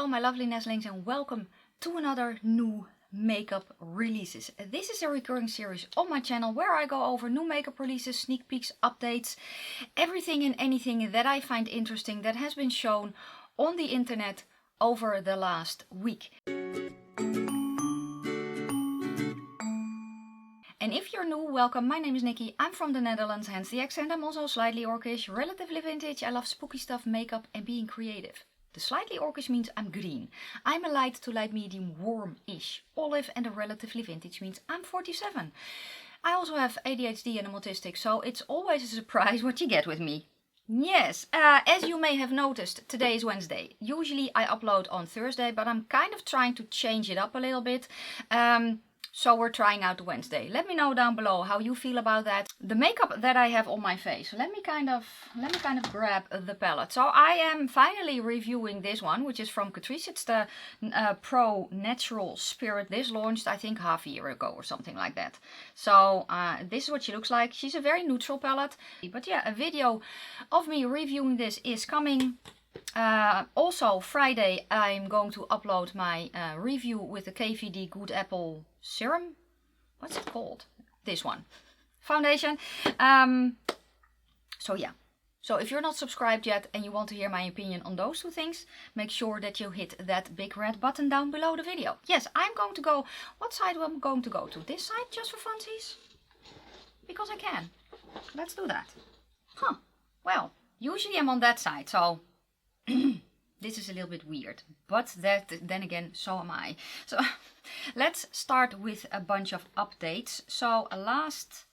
Hello my lovely nestlings and welcome to another new makeup releases. This is a recurring series on my channel where I go over new makeup releases, sneak peeks, updates, everything and anything that I find interesting that has been shown on the internet over the last week. And if you're new, welcome. My name is Nikki. I'm from the Netherlands, hence the accent. I'm also slightly orcish, relatively vintage. I love spooky stuff, makeup and being creative. The slightly orcish means I'm green. I'm a light to light medium warm-ish olive, and the relatively vintage means I'm 47. I also have ADHD and I'm autistic, so it's always a surprise what you get with me. Yes, as you may have noticed, today is Wednesday. Usually I upload on Thursday, but I'm kind of trying to change it up a little bit. So we're trying out Wednesday. Let me know down below how you feel about that. The makeup that I have on my face. Let me kind of grab the palette. So I am finally reviewing this one, which is from Catrice. It's the Pro Natural Spirit. This launched I think half a year ago or something like that. So this is what she looks like. She's a very neutral palette. But yeah, a video of me reviewing this is coming. Also Friday I'm going to upload my review with the KVD Good Apple Serum. What's it called? This one. Foundation. So yeah. So if you're not subscribed yet and you want to hear my opinion on those two things, make sure that you hit that big red button down below the video. Yes, I'm going to go... What side am I going to go to? This side just for funsies? Because I can. Let's do that. Huh. Well, usually I'm on that side, so... This is a little bit weird, but then again, so am I. So let's start with a bunch of updates. So last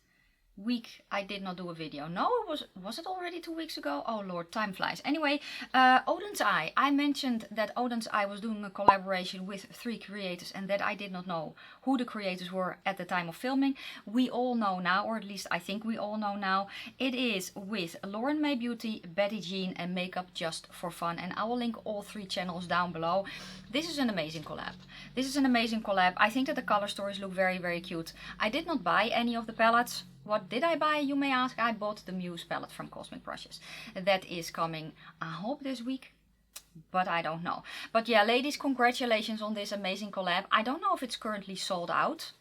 week I did not do a video. No, was it already 2 weeks ago? Oh lord, time flies. Anyway, Odins Eye. I mentioned that Odins Eye was doing a collaboration with 3 creators and that I did not know who the creators were at the time of filming. We all know now, or at least I think we all know now. It is with Lauren May Beauty, Betty Jean and Makeup Just for Fun, and I will link all 3 channels down below. This is an amazing collab. This is an amazing collab. I think that the color stories look very, very cute. I did not buy any of the palettes. What did I buy, you may ask? I bought the Muse palette from Cosmic Brushes. That is coming, I hope this week, but I don't know. But yeah, ladies, congratulations on this amazing collab. I don't know if it's currently sold out,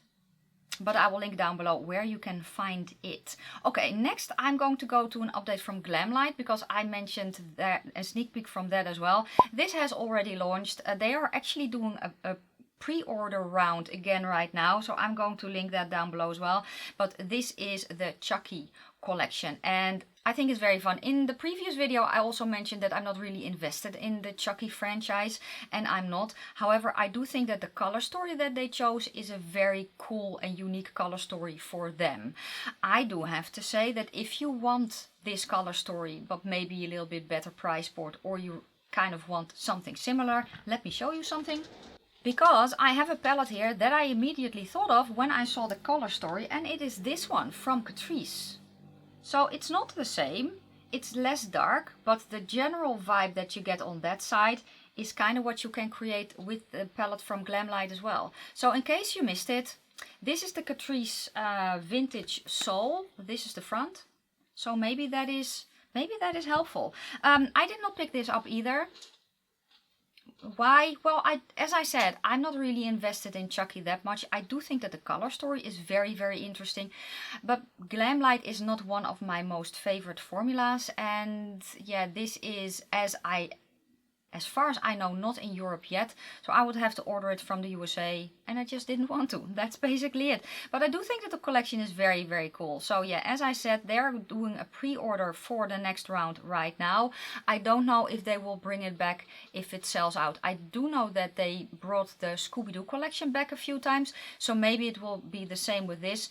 but I will link down below where you can find it. Okay, next I'm going to go to an update from Glamlight, because I mentioned that a sneak peek from that as well. This has already launched. They are actually doing a pre-order round again right now, so I'm going to link that down below as well. But this is the Chucky collection and I think it's very fun. In the previous video I also mentioned that I'm not really invested in the Chucky franchise, and I'm not. However, I do think that the color story that they chose is a very cool and unique color story for them. I do have to say that if you want this color story but maybe a little bit better price point, or you kind of want something similar, let me show you something. Because I have a palette here that I immediately thought of when I saw the color story, and it is this one from Catrice. So it's not the same, it's less dark, but the general vibe that you get on that side is kind of what you can create with the palette from Glamlight as well. So in case you missed it, this is the Catrice Vintage Soul. This is the front. So maybe that is helpful. I did not pick this up either. Why? Well, as I said, I'm not really invested in Chucky that much. I do think that the color story is very, very interesting, but Glamlight is not one of my most favorite formulas, and yeah, this is, as far as I know, not in Europe yet, so I would have to order it from the USA, and I just didn't want to. That's basically it. But I do think that the collection is very, very cool. So yeah, as I said, they're doing a pre-order for the next round right now. I don't know if they will bring it back if it sells out. I do know that they brought the Scooby-Doo collection back a few times, so maybe it will be the same with this.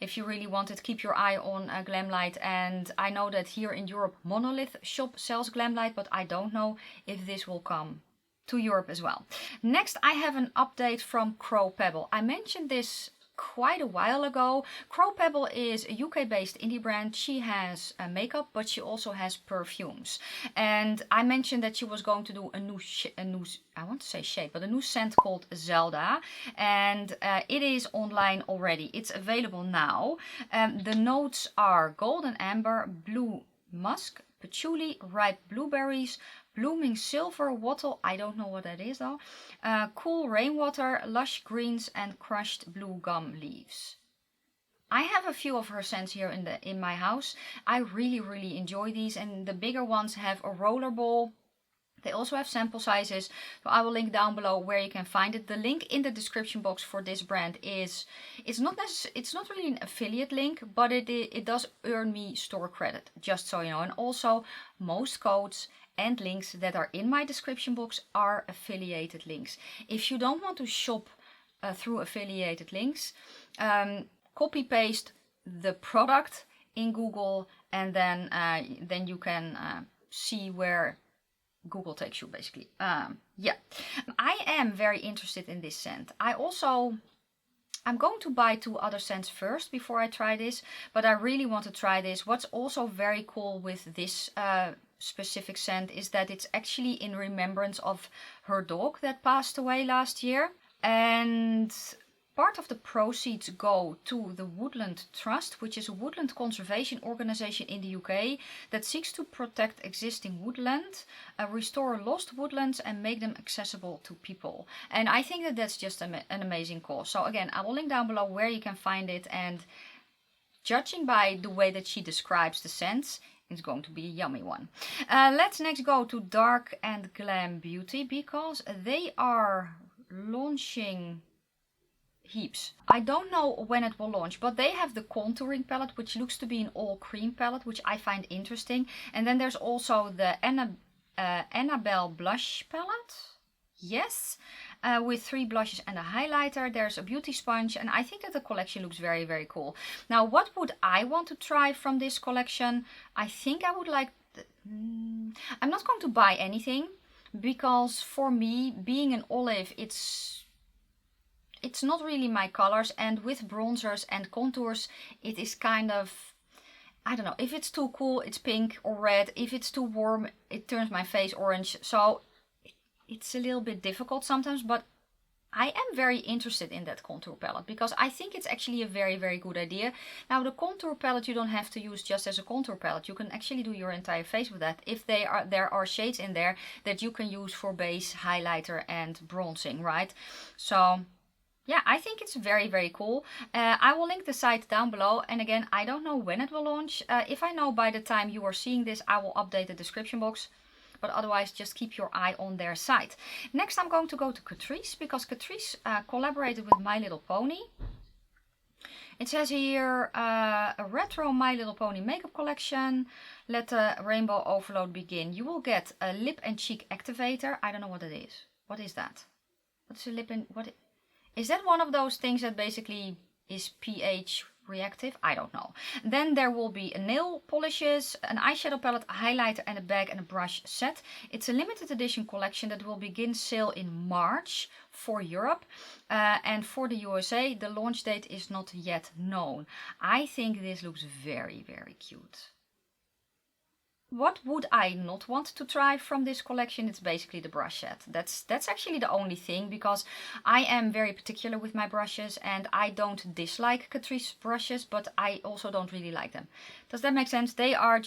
If you really want it, keep your eye on Glamlight. And I know that here in Europe, Monolith shop sells Glamlight, but I don't know if this will come to Europe as well. Next, I have an update from Pebble. I mentioned this quite a while ago. Pebble is a UK-based indie brand. She has makeup, but she also has perfumes. And I mentioned that she was going to do a new I want to say shade, but a new scent called Zelda, and it is online already. It's available now. The notes are golden amber, blue musk, patchouli, ripe blueberries, Blooming Silver Wattle, I don't know what that is though. Cool Rainwater, Lush Greens and Crushed Blue Gum Leaves. I have a few of her scents here in my house. I really enjoy these, and the bigger ones have a roller ball. They also have sample sizes, so I will link down below where you can find it. The link in the description box for this brand is, it's not really an affiliate link, but it does earn me store credit, just so you know. And also most codes and links that are in my description box are affiliated links. If you don't want to shop through affiliated links, copy paste the product in Google, and then you can see where Google takes you, basically. Yeah, I am very interested in this scent. I'm going to buy 2 other scents first before I try this, but I really want to try this. What's also very cool with this specific scent is that it's actually in remembrance of her dog that passed away last year, and part of the proceeds go to the Woodland Trust, which is a woodland conservation organization in the UK that seeks to protect existing woodland, restore lost woodlands and make them accessible to people. And I think that that's just an amazing cause. So again, I will link down below where you can find it, and judging by the way that she describes the scents, it's going to be a yummy one. Let's next go to Dark and Glam Beauty, because they are launching heaps. I don't know when it will launch, but they have the contouring palette, which looks to be an all cream palette, which I find interesting. And then there's also the Annabelle blush palette. Yes, with 3 blushes and a highlighter. There's a beauty sponge, and I think that the collection looks very cool. Now, what would I want to try from this collection? I think I would like... I'm not going to buy anything, because for me, being an olive, it's not really my colors, and with bronzers and contours it is kind of, I don't know, if it's too cool it's pink or red, if it's too warm it turns my face orange, so it's a little bit difficult sometimes. But I am very interested in that contour palette, because I think it's actually a very good idea. Now, the contour palette you don't have to use just as a contour palette, you can actually do your entire face with that, if there are shades in there that you can use for base, highlighter and bronzing, right? So yeah, I think it's very cool. I will link the site down below, and again, I don't know when it will launch. If I know by the time you are seeing this, I will update the description box, but otherwise just keep your eye on their site. Next, I'm going to go to Catrice, because Catrice collaborated with My Little Pony. It says here, a retro My Little Pony makeup collection. Let the rainbow overload begin. You will get a lip and cheek activator. I don't know what it is. What is that? What's a lip and... what? Is that one of those things that basically is pH reactive? I don't know. Then there will be a nail polishes, an eyeshadow palette, a highlighter and a bag and a brush set. It's a limited edition collection that will begin sale in March for Europe. And for the USA, the launch date is not yet known. I think this looks very cute. What would I not want to try from this collection? It's basically the brush set. That's actually the only thing, because I am very particular with my brushes, and I don't dislike Catrice brushes, but I also don't really like them. Does that make sense? They are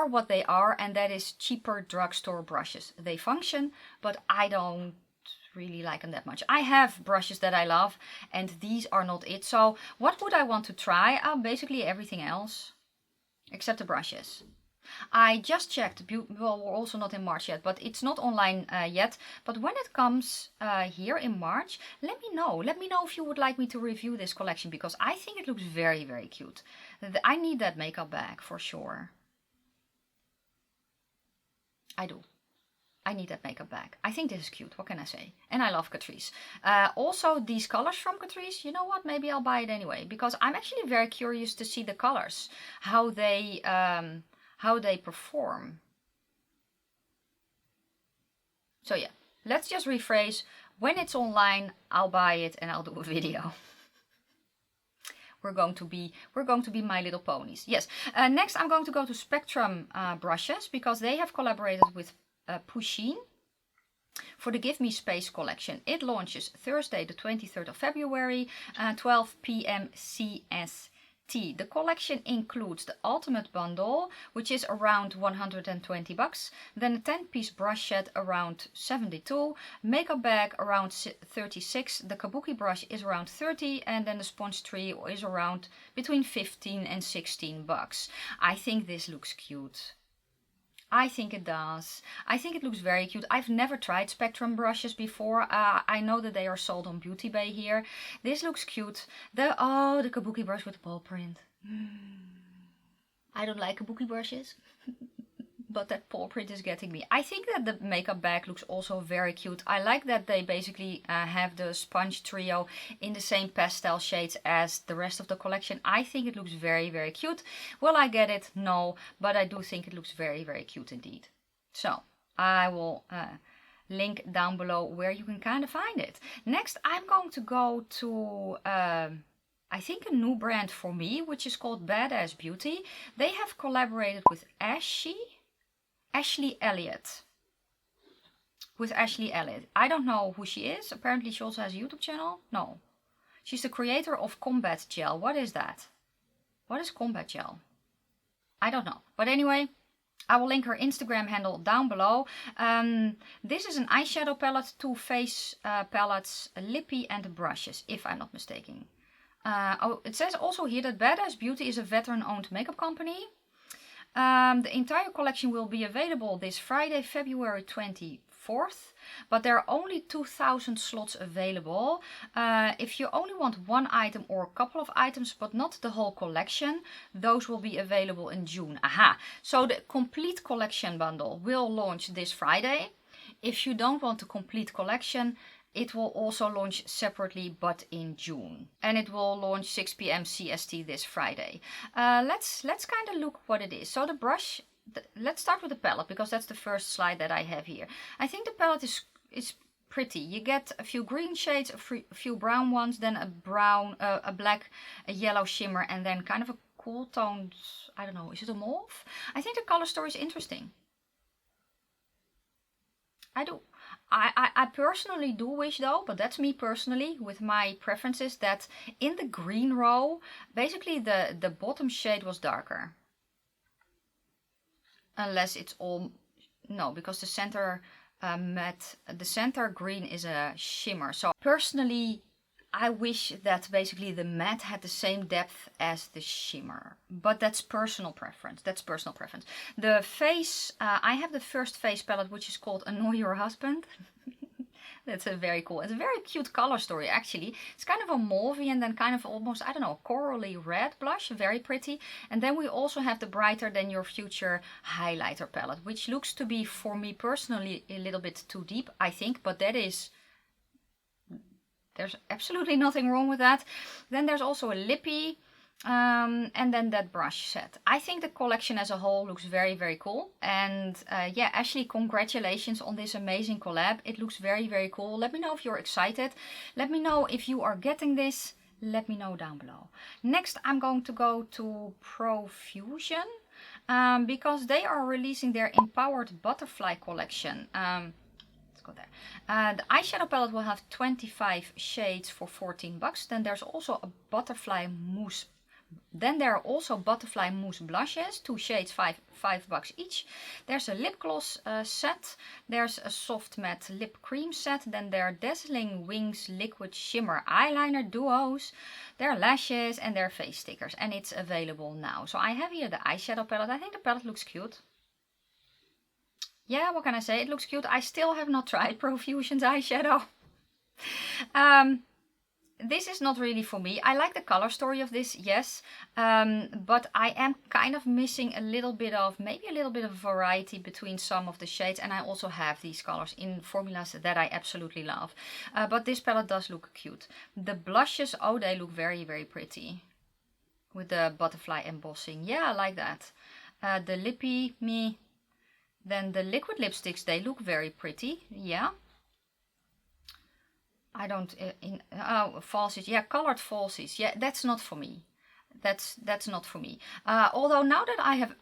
what they are, and that is cheaper drugstore brushes. They function, but I don't really like them that much. I have brushes that I love, and these are not it. So what would I want to try? Basically everything else except the brushes. I just checked, well, we're also not in March yet, but it's not online yet. But when it comes here in March, let me know. Let me know if you would like me to review this collection, because I think it looks very cute. I need that makeup bag for sure. I do. I need that makeup bag. I think this is cute, what can I say? And I love Catrice. Also, these colors from Catrice, you know what? Maybe I'll buy it anyway, because I'm actually very curious to see the colors, how they perform. So yeah, let's just rephrase. When it's online, I'll buy it and I'll do a video. We're going to be My Little Ponies. Yes. Next, I'm going to go to Spectrum brushes, because they have collaborated with Pusheen for the Give Me Space collection. It launches Thursday the 23rd of February, 12 p.m. CST. T. The collection includes the Ultimate Bundle, which is around 120 bucks, then a 10-piece brush set around 72, makeup bag around 36, the Kabuki brush is around 30, and then the sponge tree is around between 15 and 16 bucks. I think this looks cute. I think it does. I think it looks very cute. I've never tried Spectrum brushes before. I know that they are sold on Beauty.b.a here. This looks cute. The Kabuki brush with the ball print. I don't like Kabuki brushes. But that paw print is getting me. I think that the makeup bag looks also very cute. I like that they basically have the sponge trio in the same pastel shades as the rest of the collection. I think it looks very, very cute. Will I get it? No, but I do think it looks very, very cute indeed. So I will link down below where you can kind of find it. Next, I'm going to go to I think a new brand for me, which is called Badass Beauty. They have collaborated with Ashley Elliott. With Ashley Elliott. I don't know who she is. Apparently she also has a YouTube channel. No. She's the creator of Combat Gel. What is that? What is Combat Gel? I don't know. But anyway, I will link her Instagram handle down below. This is an eyeshadow palette, 2 face palettes, a lippy and brushes, if I'm not mistaken. It says also here that Badass Beauty is a veteran-owned makeup company. The entire collection will be available this Friday, February 24th, but there are only 2,000 slots available. If you only want one item or a couple of items, but not the whole collection, those will be available in June. Aha! So the complete collection bundle will launch this Friday. If you don't want the complete collection, it will also launch separately, but in June. And it will launch 6 p.m. CST this Friday. Let's kind of look what it is. So the brush, let's start with the palette, because that's the first slide that I have here. I think the palette is pretty. You get a few green shades, a few brown ones, then a brown, a black, a yellow shimmer, and then kind of a cool toned, I don't know, is it a mauve? I think the color story is interesting. I personally do wish though, but that's me personally, with my preferences, that in the green row, basically the bottom shade was darker. Unless it's all, no, because the center matte, the center green is a shimmer. So personally, I wish that basically the matte had the same depth as the shimmer, but that's personal preference. That's personal preference. The face, I have the first face palette, which is called Annoy Your Husband. That's a very cool, it's a very cute color story actually. It's kind of a mauve and then kind of almost, I don't know, corally red blush, very pretty. And then we also have the Brighter Than Your Future highlighter palette, which looks to be, for me personally, a little bit too deep, I think, but that is, there's absolutely nothing wrong with that. Then there's also a lippy, and then that brush set. I think the collection as a whole looks very, very cool. And yeah, Ashley, congratulations on this amazing collab. It looks very, very cool. Let me know if you're excited. Let me know if you are getting this. Let me know down below. Next, I'm going to go to Profusion, because they are releasing their Empowered Butterfly collection. The eyeshadow palette will have 25 shades for 14 bucks. Then there's also a butterfly mousse. Then there are also butterfly mousse blushes, 2 shades, 5 bucks each. There's a lip gloss set. There's a soft matte lip cream set. Then there are Dazzling Wings liquid shimmer eyeliner duos. There are lashes and there are face stickers, and it's available now. So I have here the eyeshadow palette. I think the palette looks cute. Yeah, what can I say? It looks cute. I still have not tried Profusion's eyeshadow. This is not really for me. I like the color story of this, yes. But I am kind of missing a little bit of, maybe a little bit of variety between some of the shades. And I also have these colors in formulas that I absolutely love. But this palette does look cute. The blushes, oh, they look very, very pretty. With the butterfly embossing. Yeah, I like that. The lippy, me. Then the liquid lipsticks, they look very pretty, yeah. I don't, falsies, yeah, colored falsies, yeah, that's not for me. That's not for me. Although now that I have,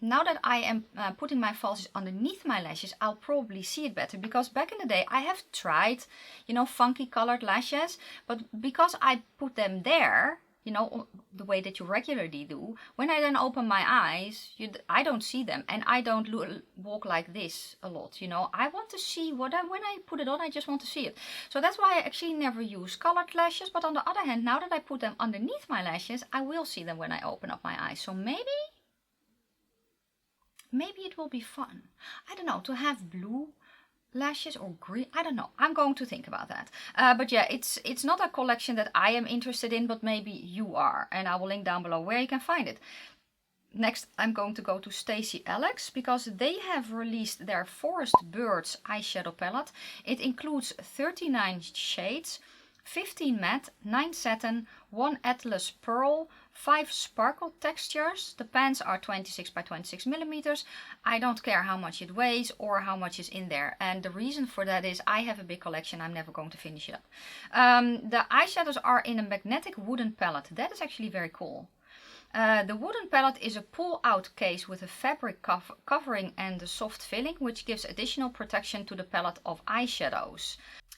now that I am putting my falsies underneath my lashes, I'll probably see it better. Because back in the day, I have tried, you know, funky colored lashes. But because I put them there, you know, the way that you regularly do, when I then open my eyes, I don't see them, and I don't walk like this a lot, you know. I want to see when I put it on, I just want to see it. So that's why I actually never use colored lashes, but on the other hand, now that I put them underneath my lashes, I will see them when I open up my eyes. So maybe it will be fun. I don't know, to have blue lashes or green, I don't know. I'm going to think about that. But yeah, it's not a collection that I am interested in, but maybe you are, and I will link down below where you can find it. Next, I'm going to go to StasyAlex because they have released their Forest Birds eyeshadow palette. It includes 39 shades, 15 matte, 9 satin, 1 atlas pearl, 5 sparkle textures. The pans are 26 by 26 millimeters. I don't care how much it weighs or how much is in there. And the reason for that is I have a big collection. I'm never going to finish it up. The eyeshadows are in a magnetic wooden palette. That is actually very cool. The wooden palette is a pull-out case with a fabric covering and a soft filling, which gives additional protection to the palette of eyeshadows.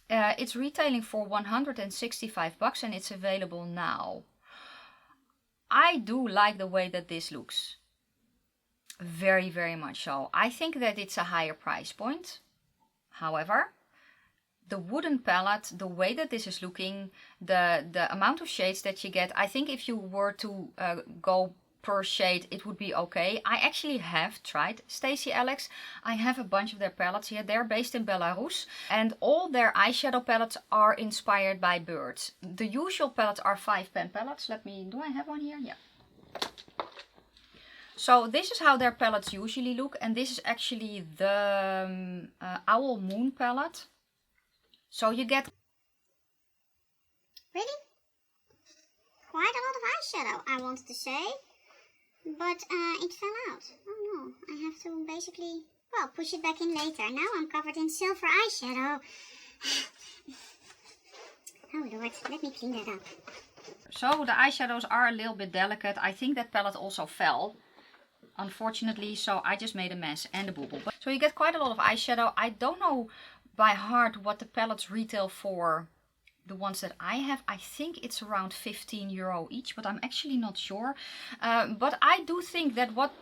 It's retailing for $165 and it's available now. I do like the way that this looks. Very, very much so. I think that it's a higher price point. However, the wooden palette, the way that this is looking, the amount of shades that you get, I think if you were to go per shade, it would be okay. I actually have tried StasyAlex. I have a bunch of their palettes here. They're based in Belarus, and all their eyeshadow palettes are inspired by birds. The usual palettes are 5-pan palettes. Do I have one here? Yeah. So this is how their palettes usually look, and this is actually the Owl Moon palette. So you get really quite a lot of eyeshadow, I wanted to say. But it fell out. Oh no, I have to basically, well, push it back in later. Now I'm covered in silver eyeshadow. Oh Lord, let me clean that up. So the eyeshadows are a little bit delicate. I think that palette also fell, unfortunately, so I just made a mess and a boo-boo. So you get quite a lot of eyeshadow. I don't know by heart what the palettes retail for. The ones that I have, I think it's around €15 each, but I'm actually not sure. But I do think that what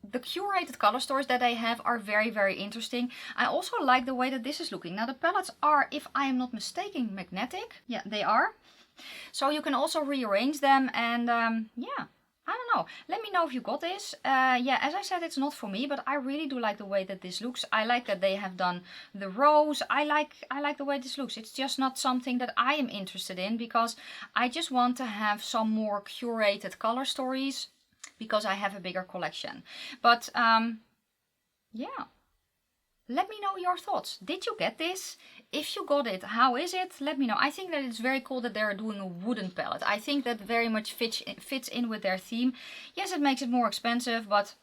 the curated color stories that they have are very, very interesting. I also like the way that this is looking. Now the palettes are, if I am not mistaken, magnetic. Yeah, they are. So you can also rearrange them, and yeah. I don't know. Let me know if you got this. Yeah, as I said, it's not for me, but I really do like the way that this looks. I like that they have done the rose. I like the way this looks. It's just not something that I am interested in because I just want to have some more curated color stories because I have a bigger collection. But yeah. Let me know your thoughts. Did you get this? If you got it, how is it? Let me know. I think that it's very cool that they're doing a wooden palette. I think that very much fits in with their theme. Yes, it makes it more expensive, but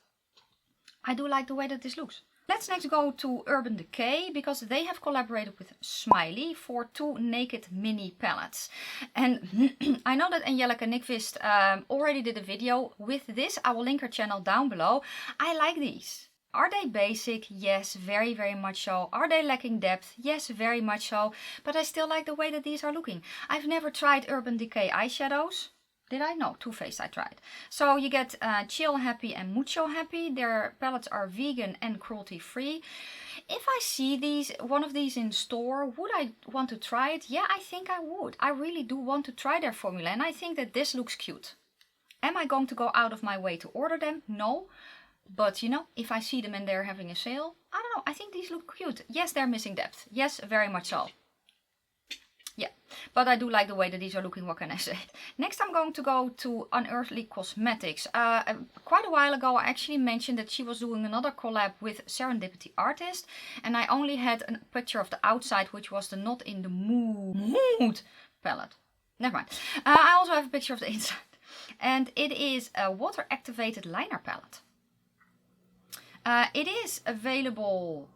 I do like the way that this looks. Let's next go to Urban Decay because they have collaborated with Smiley for 2 naked mini palettes. And I know that Angelica Nyqvist already did a video with this. I will link her channel down below. I like these. Are they basic? Yes, very, very much so. Are they lacking depth? Yes, very much so. But I still like the way that these are looking. I've never tried Urban Decay eyeshadows. Did I? No, Too Faced I tried. So you get Chill Happy and Mucho Happy. Their palettes are vegan and cruelty free. If I see one of these in store, would I want to try it? Yeah, I think I would. I really do want to try their formula, and I think that this looks cute. Am I going to go out of my way to order them? No. But, you know, if I see them and they're having a sale, I don't know, I think these look cute. Yes, they're missing depth. Yes, very much so. Yeah, but I do like the way that these are looking, what can I say. Next I'm going to go to Unearthly Cosmetics. Quite a while ago I actually mentioned that she was doing another collab with Serendipity Artist. And I only had a picture of the outside, which was the Not in the Mood palette. Never mind. I also have a picture of the inside. And it is a water activated liner palette. It is available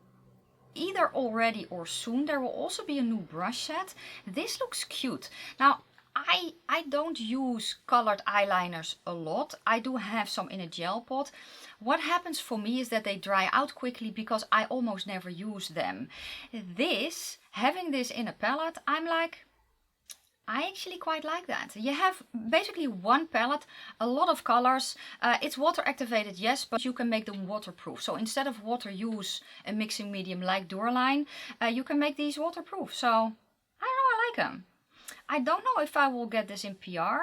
either already or soon. There will also be a new brush set. This looks cute. Now, I don't use colored eyeliners a lot. I do have some in a gel pot. What happens for me is that they dry out quickly because I almost never use them. Having this in a palette, I'm like, I actually quite like that. You have basically one palette, a lot of colors. It's water activated, yes, but you can make them waterproof. So instead of water, use a mixing medium like Duraline. You can make these waterproof. So, I don't know, I like them. I don't know if I will get this in PR.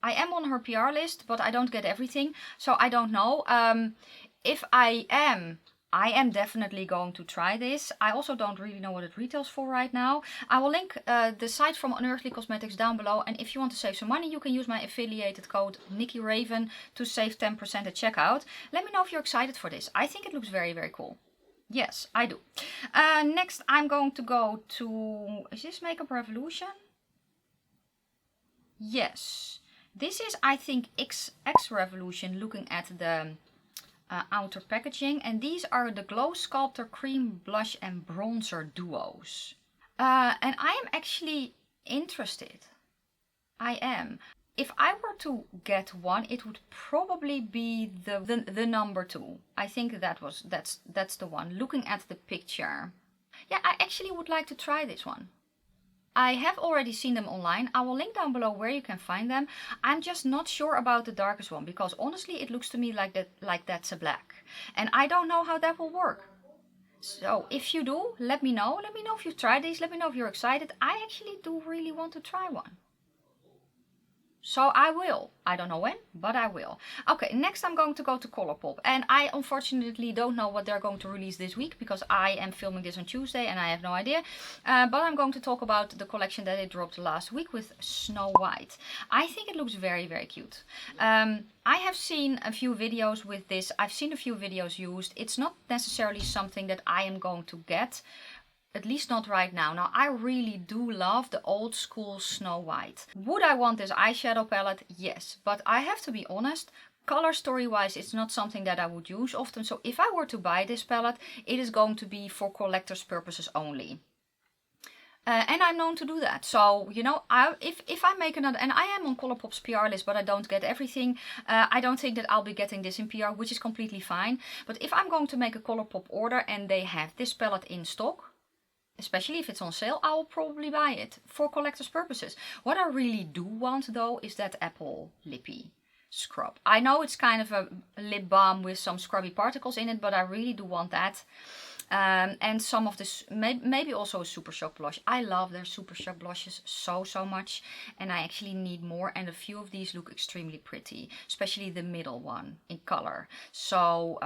I am on her PR list, but I don't get everything. So I don't know. If I am definitely going to try this. I also don't really know what it retails for right now. I will link the site from Unearthly Cosmetics down below. And if you want to save some money, you can use my affiliated code NIKKIRAVEN to save 10% at checkout. Let me know if you're excited for this. I think it looks very, very cool. Yes, I do. Next, I'm going to go to... Is this Makeup Revolution? Yes. This is, I think, X Revolution, looking at the... outer packaging, and these are the Glow Sculptor Cream Blush and Bronzer Duos. And I am actually interested. I am. If I were to get one, it would probably be the number 2. I think that's the one. Looking at the picture. Yeah, I actually would like to try this one. I have already seen them online. I will link down below where you can find them. I'm just not sure about the darkest one, because honestly it looks to me like that's a black. And I don't know how that will work. So if you do, let me know. Let me know if you've tried these. Let me know if you're excited. I actually do really want to try one. So I will. I don't know when, but I will. Okay, next I'm going to go to Colourpop. And I unfortunately don't know what they're going to release this week, because I am filming this on Tuesday and I have no idea. But I'm going to talk about the collection that they dropped last week with Snow White. I think it looks very, very cute. I have seen a few videos with this. I've seen a few videos used. It's not necessarily something that I am going to get. At least not right now. Now, I really do love the old school Snow White. Would I want this eyeshadow palette? Yes. But I have to be honest, color story wise, it's not something that I would use often. So if I were to buy this palette, it is going to be for collector's purposes only. And I'm known to do that. So, you know, if I make another... And I am on Colourpop's PR list, but I don't get everything. I don't think that I'll be getting this in PR, which is completely fine. But if I'm going to make a Colourpop order and they have this palette in stock... Especially if it's on sale, I will probably buy it for collector's purposes. What I really do want though is that Apple Lippy scrub. I know it's kind of a lip balm with some scrubby particles in it, but I really do want that. And some of this, maybe also a Super Shock blush. I love their Super Shock blushes so much, and I actually need more. And a few of these look extremely pretty, especially the middle one in color. So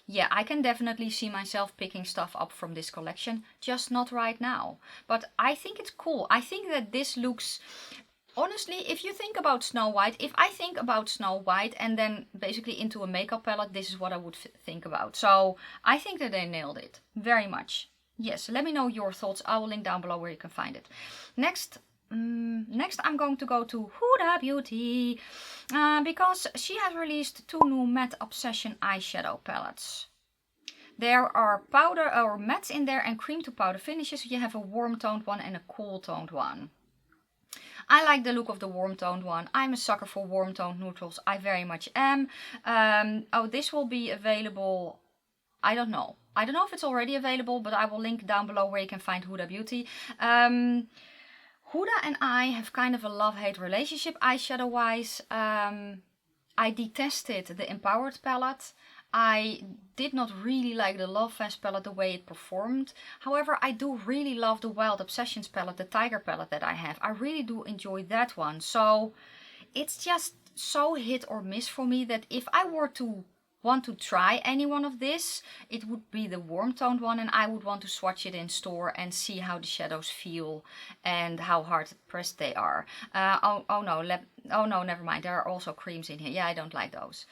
yeah, I can definitely see myself picking stuff up from this collection, just not right now. But I think it's cool. I think that this looks... Honestly, if you think about Snow White, if I think about Snow White and then basically into a makeup palette, this is what I would think about. So I think that they nailed it very much. Yes, let me know your thoughts. I will link down below where you can find it. Next I'm going to go to Huda Beauty because she has released 2 new Matte Obsession eyeshadow palettes. There are powder or mattes in there and cream to powder finishes. You have a warm toned one and a cool toned one. I like the look of the warm toned one. I'm a sucker for warm toned neutrals. I very much am. Oh, this will be available. I don't know. I don't know if it's already available, but I will link down below where you can find Huda Beauty. Huda and I have kind of a love-hate relationship eyeshadow wise. I detested the Empowered palette. I did not really like the Love Fest palette, the way it performed. However, I do really love the Wild Obsessions palette, the Tiger palette that I have. I really do enjoy that one. So it's just so hit or miss for me that if I were to want to try any one of this, it would be the warm toned one, and I would want to swatch it in store and see how the shadows feel and how hard pressed they are. Oh no, never mind. There are also creams in here. Yeah, I don't like those.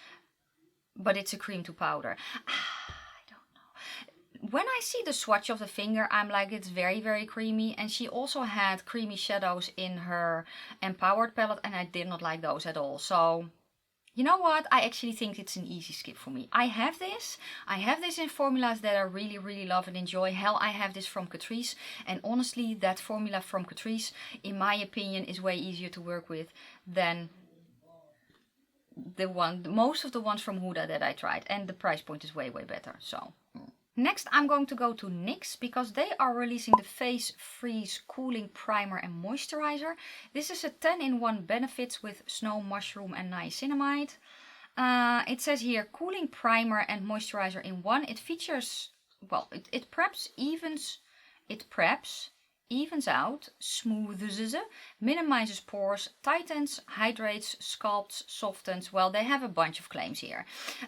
But it's a cream to powder. I don't know. When I see the swatch of the finger, I'm like, it's very, very creamy. And she also had creamy shadows in her Empowered palette, and I did not like those at all. So, you know what? I actually think it's an easy skip for me. I have this. I have this in formulas that I really, really love and enjoy. Hell, I have this from Catrice. And honestly, that formula from Catrice, in my opinion, is way easier to work with than most of the ones from Huda that I tried, and the price point is way better. So Next, I'm going to go to NYX because they are releasing the Face Freeze Cooling Primer and Moisturizer. This is a 10-in-1 Benefits with Snow Mushroom and Niacinamide. It says here Cooling Primer and Moisturizer in one. It features, well, it preps, evens out, smooths, minimizes pores, tightens, hydrates, sculpts, softens. Well, they have a bunch of claims here.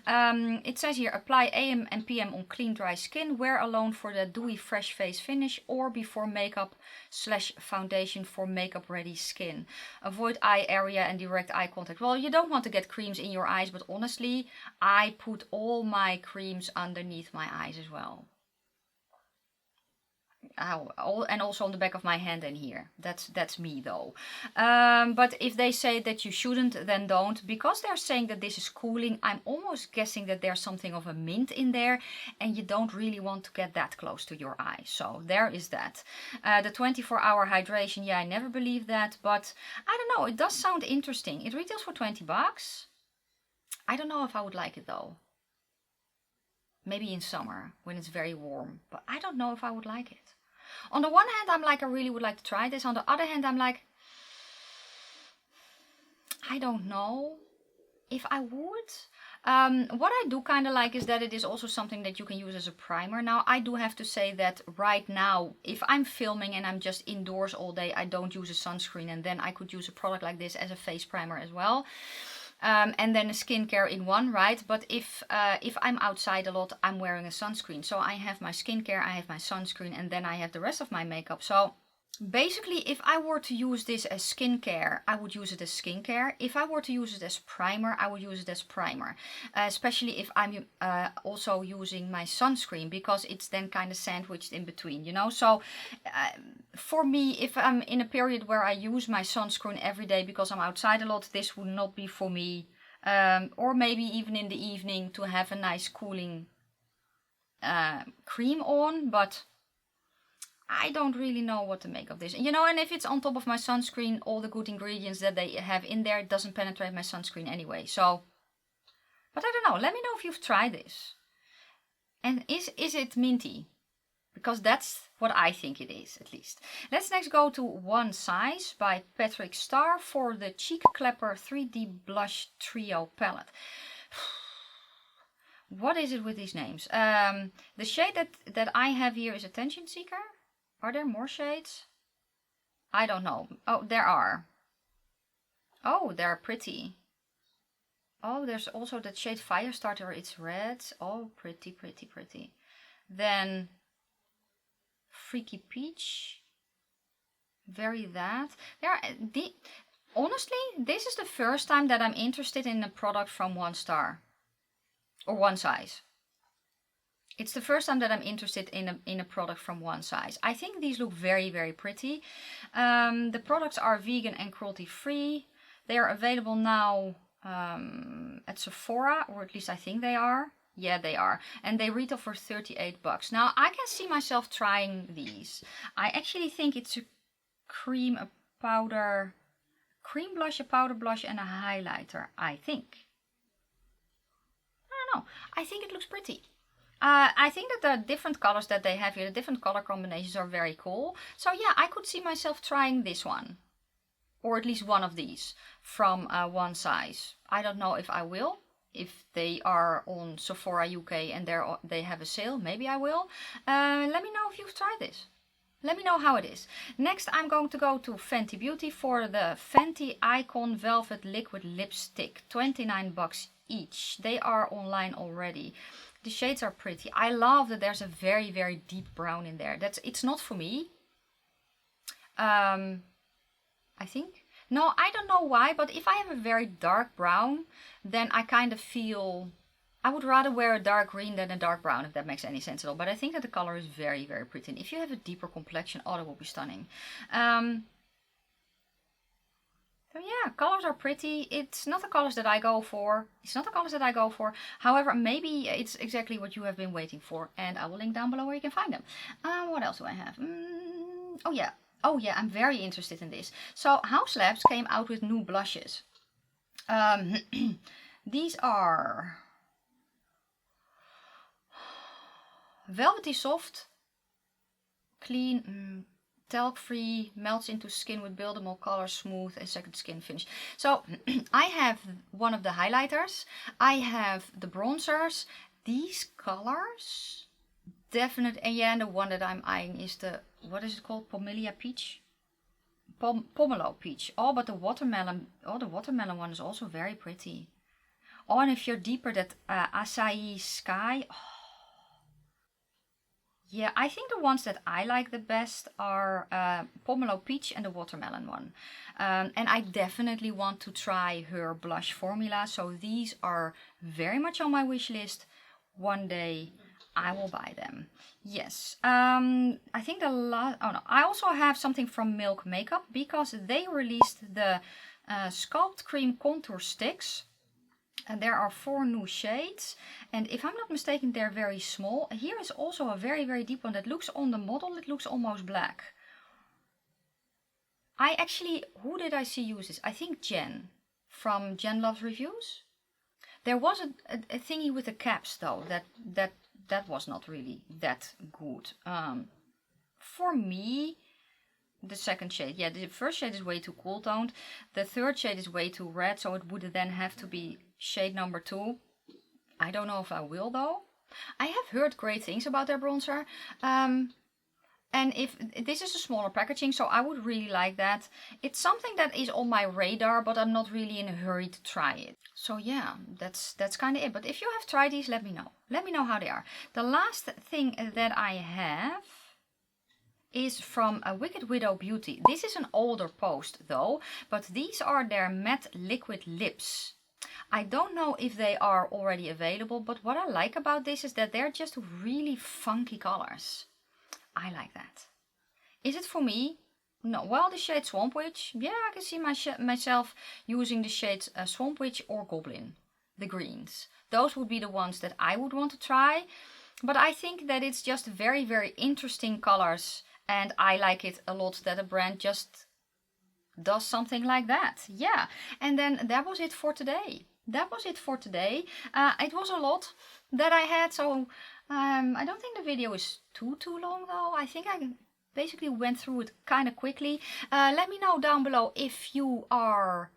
It says here, apply AM and PM on clean, dry skin. Wear alone for the dewy, fresh face finish or before makeup/foundation for makeup-ready skin. Avoid eye area and direct eye contact. Well, you don't want to get creams in your eyes, but honestly, I put all my creams underneath my eyes as well. And also on the back of my hand and here. That's me though. But if they say that you shouldn't, then don't. Because they're saying that this is cooling, I'm almost guessing that there's something of a mint in there, and you don't really want to get that close to your eye. So there is that. The 24-hour hydration, yeah, I never believed that, but I don't know, it does sound interesting. It retails for 20 bucks. I don't know if I would like it though. Maybe in summer when it's very warm, but I don't know if I would like it. On the one hand, I'm like, I really would like to try this. On the other hand, I'm like, I don't know if I would. What I do kind of like is that it is also something that you can use as a primer. Now, I do have to say that right now, if I'm filming and I'm just indoors all day, I don't use a sunscreen. And then I could use a product like this as a face primer as well. And then a skincare in one, right? But if I'm outside a lot, I'm wearing a sunscreen. So I have my skincare, I have my sunscreen, and then I have the rest of my makeup. So basically, if I were to use this as skincare, I would use it as skincare. If I were to use it as primer, I would use it as primer. Especially if I'm also using my sunscreen, because it's then kind of sandwiched in between, you know. So for me, if I'm in a period where I use my sunscreen every day because I'm outside a lot, this would not be for me. Or maybe even in the evening to have a nice cooling cream on, but I don't really know what to make of this. You know, and if it's on top of my sunscreen, all the good ingredients that they have in there, it doesn't penetrate my sunscreen anyway. So, but I don't know. Let me know if you've tried this. And is it minty? Because that's what I think it is, at least. Let's next go to One Size by Patrick Starr for the Cheek Clapper 3D Blush Trio Palette. What is it with these names? The shade that I have here is Attention Seeker. Are there more shades? I don't know. Oh, there are. Oh, they're pretty. Oh, there's also that shade Firestarter. It's red. Oh, pretty, pretty, pretty. Then Freaky Peach. Very that. Honestly, this is the first time that I'm interested in a product from One Star. Or One Size. It's the first time that I'm interested in a product from One Size. I think these look very, very pretty. The products are vegan and cruelty free. They are available now at Sephora, or at least I think they are. Yeah, they are. And they retail for 38 bucks. Now, I can see myself trying these. I actually think it's a cream, a powder, cream blush, a powder blush, and a highlighter, I think. I don't know. I think it looks pretty. I think that the different colors that they have here, the different color combinations are very cool. So yeah, I could see myself trying this one. Or at least one of these from One Size. I don't know if I will. If they are on Sephora UK and they have a sale, maybe I will. Let me know if you've tried this. Let me know how it is. Next, I'm going to go to Fenty Beauty for the Fenty Icon Velvet Liquid Lipstick. 29 bucks each. They are online already. The shades are pretty. I love that there's a very, very deep brown in there. It's not for me. I think. No, I don't know why, but if I have a very dark brown, then I kind of feel I would rather wear a dark green than a dark brown, if that makes any sense at all. But I think that the color is very, very pretty. And if you have a deeper complexion, oh, that will be stunning. So yeah, colors are pretty. It's not the colors that I go for. However, maybe it's exactly what you have been waiting for. And I will link down below where you can find them. What else do I have? Oh yeah, I'm very interested in this. So House Labs came out with new blushes. These are velvety soft, clean, talc free, melts into skin with buildable color, smooth and second skin finish. So I have one of the highlighters, I have the bronzers, these colors, definite, and yeah, and the one that I'm eyeing is the, what is it called, Pomelo Peach? Pomelo Peach. Oh, but the watermelon, oh, the watermelon one is also very pretty. Oh, and if you're deeper, that Acai Sky, oh. Yeah, I think the ones that I like the best are Pomelo Peach and the watermelon one. And I definitely want to try her blush formula. So these are very much on my wish list. One day I will buy them. Yes. I think the last... Oh no, I also have something from Milk Makeup because they released the Sculpt Cream Contour Sticks. And there are 4 new shades, and if I'm not mistaken, they're very small. Here is also a very, very deep one that looks on the model, it looks almost black. I actually, who did I see use this? I think Jen, from Jen Loves Reviews. There was a thingy with the caps though, that was not really that good. For me, the second shade, yeah, the first shade is way too cool toned. The third shade is way too red, so it would then have to be shade number 2. I don't know if I will though. I have heard great things about their bronzer. And if this is a smaller packaging, so I would really like that. It's something that is on my radar, but I'm not really in a hurry to try it. So yeah, that's kind of it. But if you have tried these, let me know. Let me know how they are. The last thing that I have is from a Wicked Widow Beauty. This is an older post though, but these are their matte liquid lips. I don't know if they are already available, but what I like about this is that they're just really funky colors. I like that. Is it for me? No. Well, the shade Swamp Witch, yeah, I can see myself using the shades Swamp Witch or Goblin, the greens. Those would be the ones that I would want to try, but I think that it's just very, very interesting colors, and I like it a lot that a brand just does something like that. Yeah, and then that was it for today. That was it for today. It was a lot that I had, so I don't think the video is too long though. I think I basically went through it kind of quickly. Let me know down below if you are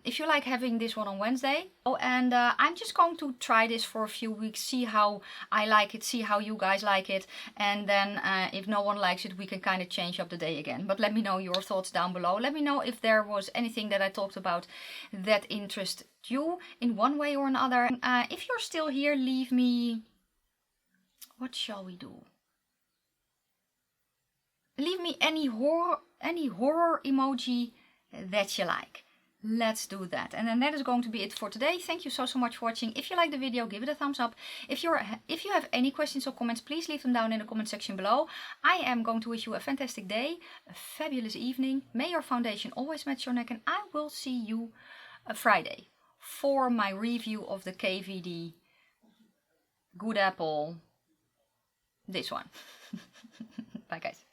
if you like having this one on Wednesday. Oh, and I'm just going to try this for a few weeks, see how I like it, see how you guys like it, and then if no one likes it, we can kind of change up the day again. But let me know your thoughts down below. Let me know if there was anything that I talked about that interested you in one way or another. If you're still here, leave me... What shall we do? Leave me any horror emoji that you like. Let's do that. And then that is going to be it for today. Thank you so much for watching. If you like the video, give it a thumbs up. If you have any questions or comments, please leave them down in the comment section below. I am going to wish you a fantastic day, a fabulous evening. May your foundation always match your neck, and I will see you Friday for my review of the KVD Good Apple. This one. Bye guys.